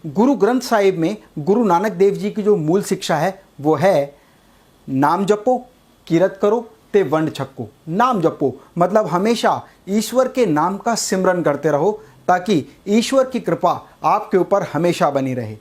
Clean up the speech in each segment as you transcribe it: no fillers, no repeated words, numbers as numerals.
गुरु ग्रंथ साहिब में गुरु नानक देव जी की जो मूल शिक्षा है वो है नाम जपो, किरत करो ते वंड छक्को। नाम जपो मतलब हमेशा ईश्वर के नाम का सिमरन करते रहो ताकि ईश्वर की कृपा आपके ऊपर हमेशा बनी रहे।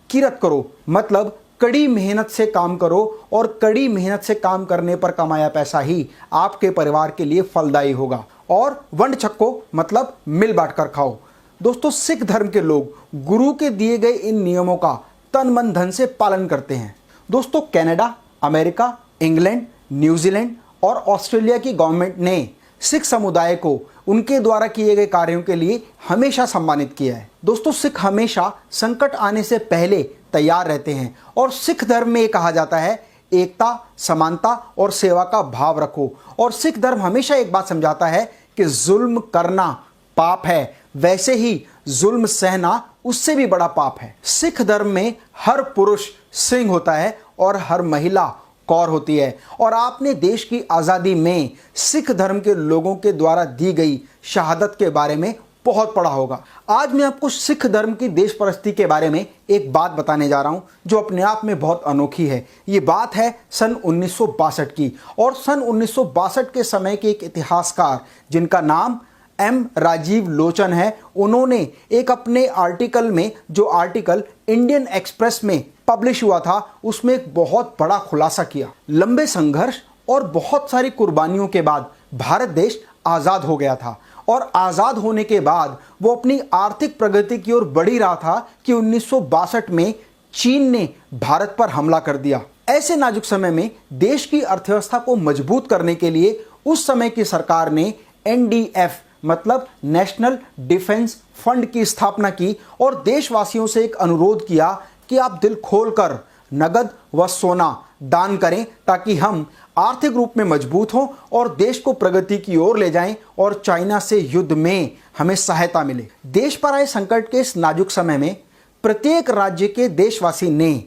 किरत करो मतलब कड़ी मेहनत से काम करो और कड़ी मेहनत से काम करने पर कमाया पैसा ही आपके परिवार के लिए फलदायी होगा। और वंड छक्को मतलब मिल बांट कर खाओ। दोस्तों, सिख धर्म के लोग गुरु के दिए गए इन नियमों का तन मन धन से पालन करते हैं। दोस्तों, कनाडा, अमेरिका, इंग्लैंड, न्यूजीलैंड और ऑस्ट्रेलिया की गवर्नमेंट ने सिख समुदाय को उनके द्वारा किए गए कार्यों के लिए हमेशा सम्मानित किया है। दोस्तों, सिख हमेशा संकट आने से पहले तैयार रहते हैं और सिख धर्म में ये कहा जाता है एकता, समानता और सेवा का भाव रखो। और सिख धर्म हमेशा एक बात समझाता है कि जुल्म करना पाप है, वैसे ही जुल्म सहना उससे भी बड़ा पाप है। सिख धर्म में हर पुरुष सिंह होता है और हर महिला कौर होती है। और आपने देश की आज़ादी में सिख धर्म के लोगों के द्वारा दी गई शहादत के बारे में बहुत पढ़ा होगा। आज मैं आपको सिख धर्म की देश परस्ती के बारे में एक बात बताने जा रहा हूं जो अपने आप में बहुत अनोखी है। ये बात है सन 1962 की। और सन 1962 के समय के एक इतिहासकार जिनका नाम एम राजीव लोचन है, उन्होंने एक अपने आर्टिकल में, जो आर्टिकल इंडियन एक्सप्रेस में पब्लिश हुआ था, उसमें एक बहुत बड़ा खुलासा किया। लंबे संघर्ष और बहुत सारी कुर्बानियों के बाद भारत देश आज़ाद हो गया था। और आज़ाद होने के बाद वो अपनी आर्थिक प्रगति की ओर बढ़ ही रहा था कि 1962 में चीन ने भारत पर हमला कर दिया। ऐसे नाजुक समय में देश की अर्थव्यवस्था को मजबूत करने के लिए उस समय की सरकार ने NDF मतलब नेशनल डिफेंस फंड की स्थापना की और देशवासियों से एक अनुरोध किया कि आप दिल खोलकर नगद व सोना दान करें ताकि हम आर्थिक रूप में मजबूत हों और देश को प्रगति की ओर ले जाएं और चाइना से युद्ध में हमें सहायता मिले। देश पर आए संकट के इस नाजुक समय में प्रत्येक राज्य के देशवासी ने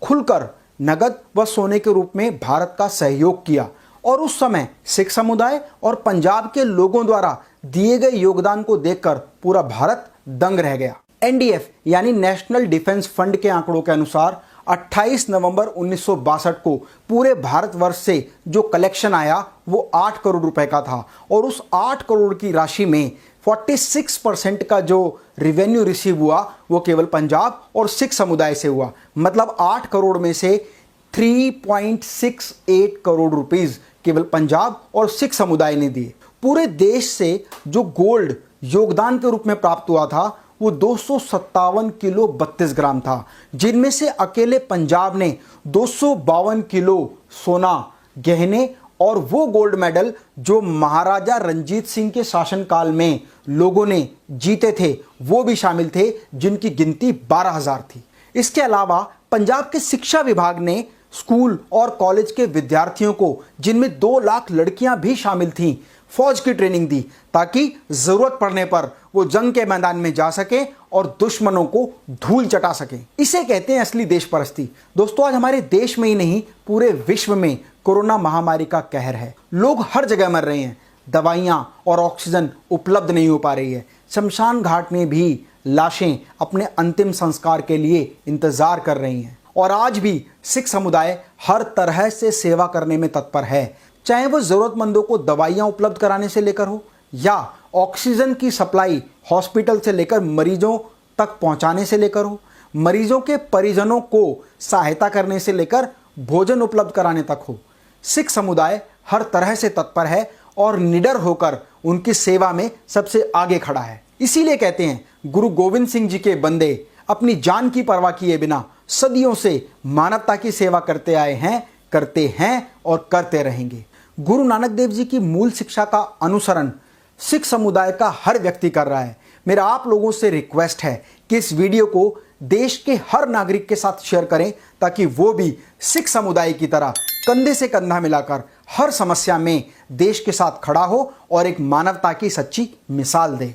खुलकर नगद व सोने के रूप में भारत का सहयोग किया। और उस समय सिख समुदाय और पंजाब के लोगों द्वारा दिए गए योगदान को देखकर पूरा भारत दंग रह गया। NDF यानी नेशनल डिफेंस फंड के आंकड़ों के अनुसार 28 नवंबर 1962 को पूरे भारतवर्ष से जो कलेक्शन आया वो 8 करोड़ रुपए का था। और उस 8 करोड़ की राशि में 46% का जो रिवेन्यू रिसीव हुआ वो केवल पंजाब और सिख समुदाय से हुआ। मतलब 8 करोड़ में से 3.68 करोड़ रुपीस केवल पंजाब और सिख समुदाय ने दिए। पूरे देश से जो गोल्ड योगदान के रूप में प्राप्त हुआ था वो 257 किलो 32 ग्राम था, जिनमें से अकेले पंजाब ने 252 किलो सोना, गहने और वो गोल्ड मेडल जो महाराजा रंजीत सिंह के शासनकाल में लोगों ने जीते थे वो भी शामिल थे, जिनकी गिनती 12,000 थी। इसके अलावा पंजाब के शिक्षा विभाग ने स्कूल और कॉलेज के विद्यार्थियों को, जिनमें 2 लाख लड़कियां भी शामिल थीं, फौज की ट्रेनिंग दी ताकि जरूरत पड़ने पर वो जंग के मैदान में जा सके और दुश्मनों को धूल चटा सके। इसे कहते हैं असली देश परस्ती। दोस्तों, आज हमारे देश में ही नहीं पूरे विश्व में कोरोना महामारी का कहर है। लोग हर जगह मर रहे हैं, दवाइयां और ऑक्सीजन उपलब्ध नहीं हो पा रही है। शमशान घाट में भी लाशें अपने अंतिम संस्कार के लिए इंतजार कर रही हैं। और आज भी सिख समुदाय हर तरह से सेवा करने में तत्पर है, चाहे वो जरूरतमंदों को दवाइयां उपलब्ध कराने से लेकर हो या ऑक्सीजन की सप्लाई हॉस्पिटल से लेकर मरीजों तक पहुंचाने से लेकर हो, मरीजों के परिजनों को सहायता करने से लेकर भोजन उपलब्ध कराने तक हो। सिख समुदाय हर तरह से तत्पर है और निडर होकर उनकी सेवा में सबसे आगे खड़ा है। इसीलिए कहते हैं गुरु गोविंद सिंह जी के बंदे अपनी जान की परवाह किए बिना सदियों से मानवता की सेवा करते आए हैं, करते हैं और करते रहेंगे। गुरु नानक देव जी की मूल शिक्षा का अनुसरण सिख समुदाय का हर व्यक्ति कर रहा है। मेरा आप लोगों से रिक्वेस्ट है कि इस वीडियो को देश के हर नागरिक के साथ शेयर करें ताकि वो भी सिख समुदाय की तरह कंधे से कंधा मिलाकर हर समस्या में देश के साथ खड़ा हो और एक मानवता की सच्ची मिसाल दे।